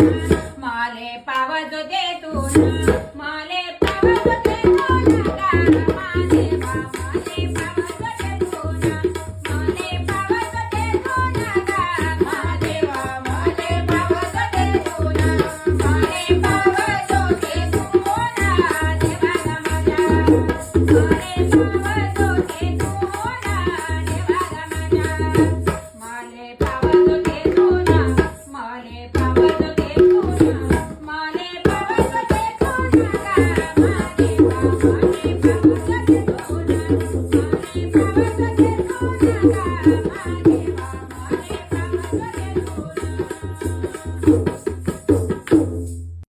माले पावत दे तू माले पावत दे तू माले पावत दे तू माले पावत दे तू माले पावत दे तू माले पावत दे तू देवाला माझ्या माले पावत दे तू देवाला माझ्या माले पावत दे तू माले पावत दे तू माले पावत दे तू माले पावत दे तू माले पावत दे तू